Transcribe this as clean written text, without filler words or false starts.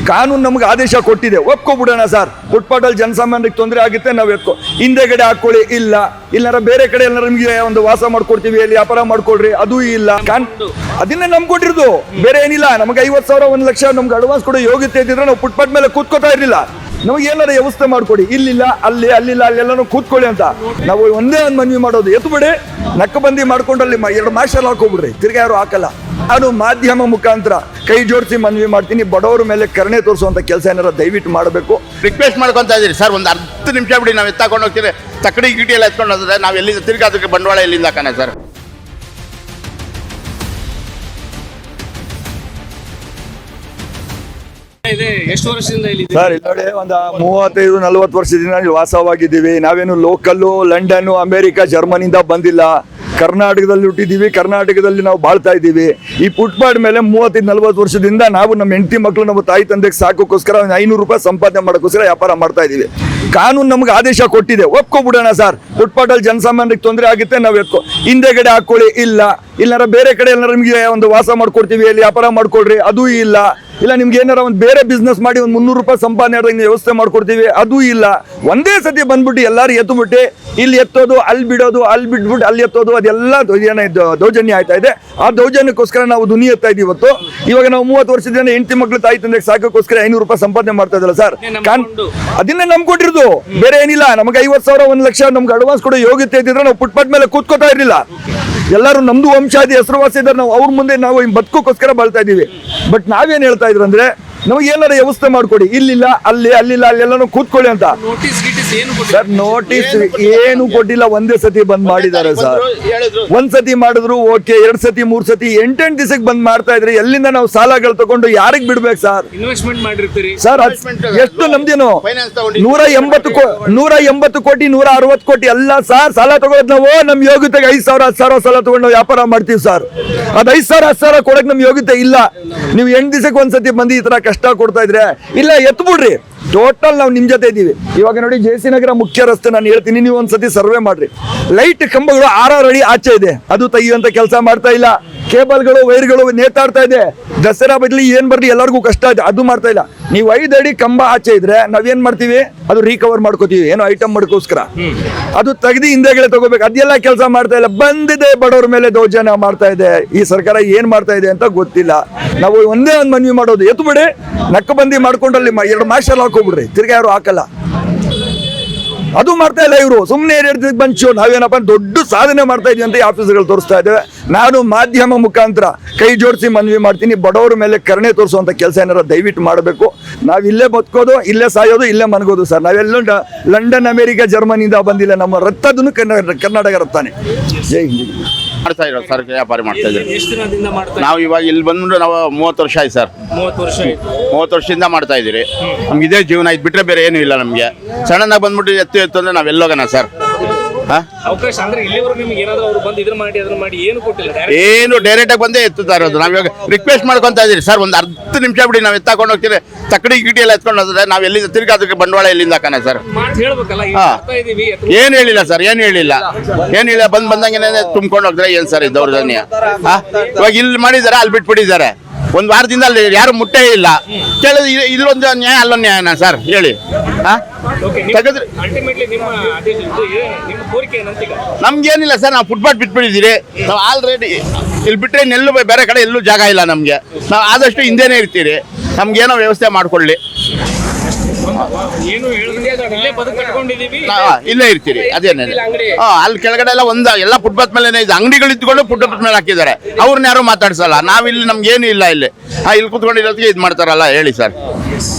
ಕಾನೂನು ನಮ್ಗೆ ಆದೇಶ ಕೊಟ್ಟಿದೆ, ಒಪ್ಕೊಬಿಡೋಣ ಸರ್. ಫುಟ್ಪಾಟಲ್ಲಿ ಜನಸಾಮಾನ್ಯರಿಗೆ ತೊಂದರೆ ಆಗುತ್ತೆ, ನಾವು ಎತ್ಕೊ ಹಿಂದೆಗಡೆ ಹಾಕೊಳ್ಳಿ. ಇಲ್ಲಾರ ಬೇರೆ ಕಡೆ ಎಲ್ಲ ನಿಮಗೆ ಒಂದು ವಾಸ ಮಾಡ್ಕೊಡ್ತೀವಿ, ಅಲ್ಲಿ ವ್ಯಾಪಾರ ಮಾಡ್ಕೊಳ್ರಿ, ಅದು ಇಲ್ಲ. ಅದನ್ನೇ ನಂಬ್ಕೊಟ್ಟಿರೋದು, ಬೇರೆ ಏನಿಲ್ಲ. ನಮ್ಗೆ 50,000 1 ಲಕ್ಷ ನಮ್ಗೆ ಅಡ್ವಾನ್ಸ್ ಕೊಡೋ ಯೋಗ್ಯತೆ ಇದ್ದಿದ್ರೆ ನಾವು ಫುಟ್ಪಾಟ್ ಮೇಲೆ ಕೂತ್ಕೋತಾ ಇರಲಿಲ್ಲ. ನಮಗೆ ಏನಾರ ವ್ಯವಸ್ಥೆ ಮಾಡ್ಕೊಡಿ, ಇಲ್ಲಿಲ್ಲ ಅಲ್ಲಿಲ್ಲ ಅಲ್ಲೆಲ್ಲನೂ ಕೂತ್ಕೊಳ್ಳಿ ಅಂತ ನಾವು ಒಂದೇ ಒಂದು ಮನವಿ ಮಾಡೋದು. ಎತ್ಬಿಡಿ, ನಕ್ಕಬಂದಿ ಮಾಡ್ಕೊಂಡು ಅಲ್ಲಿ 2 ಮಾರ್ಷಲ್ ಹಾಕೋಬಿಡ್ರಿ, ತಿರ್ಗಾ ಯಾರು ಹಾಕಲ್ಲ. ನಾನು ಮಾಧ್ಯಮ ಮುಖಾಂತರ ಕೈ ಜೋಡಿಸಿ ಮನವಿ ಮಾಡ್ತೀನಿ, ಬಡವರ ಮೇಲೆ ಕರುಣೆ ತೋರಿಸುವಂತ ಕೆಲಸ ಏನಾರ ದಯವಿಟ್ಟು ಮಾಡಬೇಕು. ರಿಕ್ವೆಸ್ಟ್ ಮಾಡ್ಕೊತಾ ಇದ್ದೀರಿ ಸರ್, ಒಂದು 10 ನಿಮಿಷ ಬಿಡಿ, ನಾವು ಎತ್ತಾಕೊಂಡು ಹೋಗ್ತೀವಿ. ತಕ್ಕಡಿ ಗಿಟಿ ಎಲ್ಲ ಎತ್ಕೊಂಡು ಹೋದ್ರೆ ನಾವು ಎಲ್ಲಿಂದ ತಿರ್ಗಿ ಅದಕ್ಕೆ ಬಂಡವಾಳ ಎಲ್ಲಿಂದ ಹಾಕೋಣ ಸರ್? ಎಷ್ಟು ವರ್ಷದಿಂದ ಸರ್ ಇಲ್ಲಿ ನೋಡಿ, ಒಂದು 35-40 ವರ್ಷದಿಂದ ಇಲ್ಲಿ ವಾಸವಾಗಿದ್ದೀವಿ. ನಾವೇನು ಲೋಕಲ್ಲು ಲಂಡನ್ ಅಮೆರಿಕ ಜರ್ಮನಿಯಿಂದ ಬಂದಿಲ್ಲ, ಕರ್ನಾಟಕದಲ್ಲಿ ಹುಟ್ಟಿದ್ದೀವಿ, ಕರ್ನಾಟಕದಲ್ಲಿ ನಾವು ಬಾಳ್ತಾ ಇದ್ದೀವಿ. ಈ ಫುಟ್ಪಾತ್ ಮೇಲೆ 35-40 ವರ್ಷದಿಂದ ನಾವು ನಮ್ಮ ಹೆಂಡತಿ ಮಕ್ಕಳು ನಮ್ಮ ತಾಯಿ ತಂದೆಗೆ ಸಾಕೋಕ್ಕೋಸ್ಕರ 500 ರೂಪಾಯಿ ಸಂಪಾದನೆ ಮಾಡೋಕ್ಕೋಸ್ಕರ ವ್ಯಾಪಾರ ಮಾಡ್ತಾ ಇದ್ದೀವಿ. ಕಾನೂನು ನಮ್ಗೆ ಆದೇಶ ಕೊಟ್ಟಿದೆ, ಒಪ್ಕೊಬಿಡೋಣ ಸರ್. ಫುಟ್ಪಾಟಲ್ಲಿ ಜನಸಾಮಾನ್ಯರಿಗೆ ತೊಂದರೆ ಆಗುತ್ತೆ, ನಾವು ಹಿಂದೆಗಡೆ ಹಾಕೊಳ್ಳಿ. ಇಲ್ಲಾರ ಬೇರೆ ಕಡೆ ಎಲ್ಲ ನಿಮಗೆ ಒಂದು ವಾಸ ಮಾಡ್ಕೊಡ್ತೀವಿ, ಅಲ್ಲಿ ವ್ಯಾಪಾರ ಮಾಡ್ಕೊಳ್ರಿ, ಅದು ಇಲ್ಲ. ನಿಮ್ಗೆ ಏನಾರ ಒಂದು ಬೇರೆ ಬಿಸ್ನೆಸ್ ಮಾಡಿ ಒಂದು 300 ರೂಪಾಯಿ ಸಂಪಾದನೆ ವ್ಯವಸ್ಥೆ ಮಾಡ್ಕೊಡ್ತೀವಿ, ಅದು ಇಲ್ಲ. ಒಂದೇ ಸತಿ ಬಂದ್ಬಿಟ್ಟು ಎಲ್ಲರೂ ಎತ್ತುಬಿಟ್ಟು ಇಲ್ಲಿ ಎತ್ತೋದು, ಅಲ್ಲಿ ಬಿಡೋದು, ಅಲ್ಲಿ ಬಿಟ್ಬಿಟ್ಟು ಅಲ್ಲಿ ಎತ್ತೋದು, ಅದೆಲ್ಲ ದೌರ್ಜನ್ಯ ಆಯ್ತಾ ಇದೆ. ಆ ದೌರ್ಜನ್ಯಕ್ಕೋಸ್ಕರ ನಾವು ಧ್ವನಿ ಎತ್ತಾ ಇದ್ದೀವಿ ಇವತ್ತು. ಇವಾಗ ನಾವು 30 ವರ್ಷದಿಂದ ಹೆಂಡತಿ ಮಕ್ಕಳು ತಾಯಿ ತಂದೆಗೆ ಸಾಕೋಕ್ಕೋಸ್ಕರ 500 ರೂಪಾಯಿ ಸಂಪಾದನೆ ಮಾಡ್ತಾ ಇದ್ದಲ್ಲ ಸರ್. ಅದನ್ನೇ ನಂಬ್ಕೊಟ್ಟಿರೋದು, ಬೇರೆ ಏನಿಲ್ಲ. ನಮ್ಗೆ 50,000 1 ಲಕ್ಷ ನಮ್ಗೆ ಅಡ್ವಾನ್ಸ್ ಕೊಡೋ ಯೋಗ್ಯತೆ ಇದ್ದಿದ್ರೆ ನಾವು ಫುಟ್ಪಾತ್ ಮೇಲೆ ಕೂತ್ಕೋತಾ ಇರಲಿಲ್ಲ. ಎಲ್ಲರೂ ನಮ್ದು ವಂಶಾದಿ ಹೆಸರುವಾಸಿ ಇದ್ದಾರೆ, ನಾವು ಅವ್ರ ಮುಂದೆ ನಾವು ಬದುಕೋಕ್ಕೋಸ್ಕರ ಬಾಳ್ತಾ ಇದ್ದೀವಿ. ಬಟ್ ನಾವೇನು ಹೇಳ್ತಾ ಇದ್ರು ಅಂದ್ರೆ, ನಮಗೆ ಏನಾರ ವ್ಯವಸ್ಥೆ ಮಾಡ್ಕೊಡಿ, ಇಲ್ಲಿಲ್ಲ ಅಲ್ಲೆಲ್ಲನೂ ಕೂತ್ಕೊಳ್ಳಿ ಅಂತ. ಸರ್ ನೋಟಿಸ್ ಏನು ಕೊಟ್ಟಿಲ್ಲ, ಒಂದೇ ಸತಿ ಬಂದ್ ಮಾಡಿದ್ದಾರೆ ಸರ್. ಒಂದ್ ಸತಿ ಮಾಡಿದ್ರು ಓಕೆ, 2 ಸತಿ 3 ಸತಿ 8 ದಿವಸಕ್ಕೆ ಬಂದ್ ಮಾಡ್ತಾ ಇದ್ರಿ. ಎಲ್ಲಿಂದ ನಾವು ಸಾಲಗಳು ತಗೊಂಡು ಯಾರಿಗ್ ಬಿಡ್ಬೇಕು ಸರ್? Investment ಮಾಡಿರ್ತೀರಿ sir. ಎಷ್ಟು ನಮ್ದೇನು 180 ಕೋಟಿ 160 ಕೋಟಿ ಅಲ್ಲ ಸರ್ ಸಾಲ ತಗೊಳೋದು. ನಾವು ನಮ್ ಯೋಗ್ಯತೆಗೆ 5,000 10,000 ಸಾಲ ತಗೊಂಡು ನಾವು ವ್ಯಾಪಾರ ಮಾಡ್ತೀವಿ ಸರ್. ಅದ್ 5,000 10,000 ಕೊಡಕ್ ನಮ್ ಯೋಗ್ಯತೆ ಇಲ್ಲ. ನೀವು 8 ದಿವಸಕ್ಕೆ ಒಂದ್ಸತಿ ಬಂದು ಈ ತರ ಕಷ್ಟ ಕೊಡ್ತಾ ಇದ್ರೆ, ಇಲ್ಲ ಎತ್ಬಿಡ್ರಿ. ಟೋಟಲ್ ನಾವು ನಿಮ್ ಜೊತೆ ಇದ್ದೀವಿ. ಇವಾಗ ನೋಡಿ, JC ನಗರ ಮುಖ್ಯ ರಸ್ತೆ ನಾನು ಹೇಳ್ತೀನಿ, ನೀವು ಒಂದ್ಸತಿ ಸರ್ವೆ ಮಾಡ್ರಿ. ಲೈಟ್ ಕಂಬಗಳು 6 ಅಡಿ ಆಚೆ ಇದೆ, ಅದು ತೆಗಿಯುವಂತ ಕೆಲಸ ಮಾಡ್ತಾ ಇಲ್ಲ. ಕೇಬಲ್ಗಳು ವೈರ್ಗಳು ನೇತಾಡ್ತಾ ಇದೆ. ದಸರಾ ಬದಲಿ ಏನ್ ಬರ್ಲಿ ಎಲ್ಲರಿಗೂ ಕಷ್ಟ ಇದೆ, ಅದು ಮಾಡ್ತಾ ಇಲ್ಲ. ನೀವು 5 ಅಡಿ ಕಂಬ ಆಚೆ ಇದ್ರೆ ನಾವೇನ್ ಮಾಡ್ತೀವಿ, ಅದು ರೀಕವರ್ ಮಾಡ್ಕೋತೀವಿ, ಏನೋ ಐಟಮ್ ಮಾಡ್ಕೋಸ್ಕರ. ಅದು ತೆಗ್ದು ಹಿಂದೆಗಡೆ ತಗೋಬೇಕು, ಅದೆಲ್ಲ ಕೆಲಸ ಮಾಡ್ತಾ ಇಲ್ಲ. ಬಂದಿದೆ ಬಡವ್ರ ಮೇಲೆ ದೌರ್ಜನ್ಯ ಮಾಡ್ತಾ ಇದೆ. ಈ ಸರ್ಕಾರ ಏನ್ ಮಾಡ್ತಾ ಇದೆ ಅಂತ ಗೊತ್ತಿಲ್ಲ. ನಾವು ಒಂದೇ ಒಂದು ಮನವಿ ಮಾಡೋದು, ಎತ್ಬಿಡಿ, ನಕ್ಕಬಂದಿ ಮಾಡ್ಕೊಂಡು ಅಲ್ಲಿ 2 ಮಾರ್ಷಲ್ ಹಾಕೋಬಿಡ್ರಿ, ತಿರ್ಗಾ ಯಾರು ಹಾಕಲ್ಲ. ಅದು ಮಾಡ್ತಾ ಇಲ್ಲ ಇವರು. ಸುಮ್ಮನೆ ಬಂಚು ನಾವೇನಪ್ಪ ದೊಡ್ಡ ಸಾಧನೆ ಮಾಡ್ತಾ ಇದೀವಿ ಅಂತ ಈ ಆಫೀಸ್ಗಳು ತೋರಿಸ್ತಾ ಇದ್ದೇವೆ. ನಾನು ಮಾಧ್ಯಮ ಮುಖಾಂತರ ಕೈ ಜೋಡಿಸಿ ಮನವಿ ಮಾಡ್ತೀನಿ, ಬಡವರ ಮೇಲೆ ಕರುಣೆ ತೋರಿಸುವಂತ ಕೆಲಸ ಏನಾರ ದಯವಿಟ್ಟು ಮಾಡಬೇಕು. ನಾವು ಇಲ್ಲೇ ಬದುಕೋದು, ಇಲ್ಲೇ ಸಾಯೋದು, ಇಲ್ಲೇ ಮನಗೋದು ಸರ್. ನಾವೆಲ್ಲೂ ಲಂಡನ್ ಅಮೆರಿಕ ಜರ್ಮನಿಯಿಂದ ಬಂದಿಲ್ಲ. ನಮ್ಮ ರಕ್ತದನ್ನು ಕರ್ನಾಟಕ ರಕ್ತಾನೆ. ಜೈ ಹಿಂದ್. ಮಾಡ್ತಾ ಇರೋ ಸರ್, ವ್ಯಾಪಾರ ಮಾಡ್ತಾ ಇದ್ದೀವಿ. ನಾವು ಇವಾಗ ಇಲ್ಲಿ ಬಂದ್ಬಿಟ್ಟು ನಾವು 30 ವರ್ಷ ಆಯ್ತು ಸರ್. 30 ವರ್ಷದಿಂದ ಮಾಡ್ತಾ ಇದ್ದೀರಿ. ನಮ್ಗೆ ಇದೇ ಜೀವನ, ಇದು ಬಿಟ್ಟರೆ ಬೇರೆ ಏನೂ ಇಲ್ಲ ನಮಗೆ. ಸಡನ್ನಾಗಿ ಬಂದ್ಬಿಟ್ಟು ಎತ್ತು ಅಂದ್ರೆ ನಾವು ಎಲ್ಲೋಗೋಣ ಸರ್? ಏನು ಡೈರೆಕ್ಟ್ ಆಗಿ ಬಂದೇ ಎತ್ತುತ್ತಾ ಇರೋದು. ನಾವು ಇವಾಗ ರಿಕ್ವೆಸ್ಟ್ ಮಾಡ್ಕೊತಾ ಇದ್ದೀರಿ ಸರ್, ಒಂದು 10 ನಿಮಿಷ ಬಿಡಿ, ನಾವು ಎತ್ತಾಕೊಂಡು ಹೋಗ್ತೀವಿ. ತಕ್ಕಡಿ ಗಿಟಿ ಎಲ್ಲ ಎತ್ಕೊಂಡು ಹೋದ್ರೆ ನಾವು ಎಲ್ಲಿಂದ ತಿರ್ಗಿ ಅದಕ್ಕೆ ಬಂಡವಾಳ ಎಲ್ಲಿಂದ ಹಾಕೋಣ ಸರ್? ಏನು ಹೇಳಿಲ್ಲ ಸರ್, ಏನು ಹೇಳಿಲ್ಲ. ಬಂದಂಗೆ ತುಂಬ್ಕೊಂಡು ಹೋಗ್ತಾರೆ. ಏನ್ ಸರ್ ಇದು ದೌರ್ಜನ್ಯ? ಇವಾಗ ಇಲ್ಲಿ ಮಾಡಿದ್ದಾರೆ, ಅಲ್ಲಿ ಬಿಟ್ಬಿಟ್ಟಿದ್ದಾರೆ. ಒಂದು ವಾರದಿಂದ ಅಲ್ಲಿ ಯಾರು ಮುಟ್ಟೇ ಇಲ್ಲ. ಕೇಳಿದ್ರೆ ಇಲ್ಲೊಂದು ನ್ಯಾಯ ಅಲ್ಲೊಂದು ನ್ಯಾಯನಾ ಸರ್ ಹೇಳಿ? ನಮ್ಗೇನಿಲ್ಲ ಸರ್, ನಾವು ಫುಟ್ಪಾತ್ ಬಿಟ್ಬಿಟ್ಟಿದ್ದೀರಿ. ನಾವು ಆಲ್ರೆಡಿ ಇಲ್ಲಿ ಬಿಟ್ಟರೆ ಎಲ್ಲೂ ಬೇರೆ ಕಡೆ ಎಲ್ಲೂ ಜಾಗ ಇಲ್ಲ ನಮಗೆ. ನಾವು ಆದಷ್ಟು ಹಿಂದೆನೇ ಇರ್ತೀರಿ. ನಮ್ಗೇನೋ ವ್ಯವಸ್ಥೆ ಮಾಡ್ಕೊಳ್ಳಿ. ಇಲ್ಲೇ ಇರ್ತೀರಿ, ಅದೇನೇ. ಅಲ್ಲಿ ಕೆಳಗಡೆ ಎಲ್ಲ ಎಲ್ಲ ಫುಟ್ಪಾತ್ ಮೇಲೆ ಇದೆ. ಅಂಗಡಿಗಳು ಇದ್ಕೊಂಡು ಫುಟ್ಪಾತ್ ಮೇಲೆ ಹಾಕಿದ್ದಾರೆ. ಅವ್ರನ್ನ ಯಾರು ಮಾತಾಡ್ಸಲ್ಲ. ನಾವಿಲ್ಲಿ ನಮ್ಗೇನು ಇಲ್ಲ. ಇಲ್ಲಿ ಕುತ್ಕೊಂಡಿರೋದಕ್ಕೆ ಇದು ಮಾಡ್ತಾರಲ್ಲ ಹೇಳಿ ಸರ್?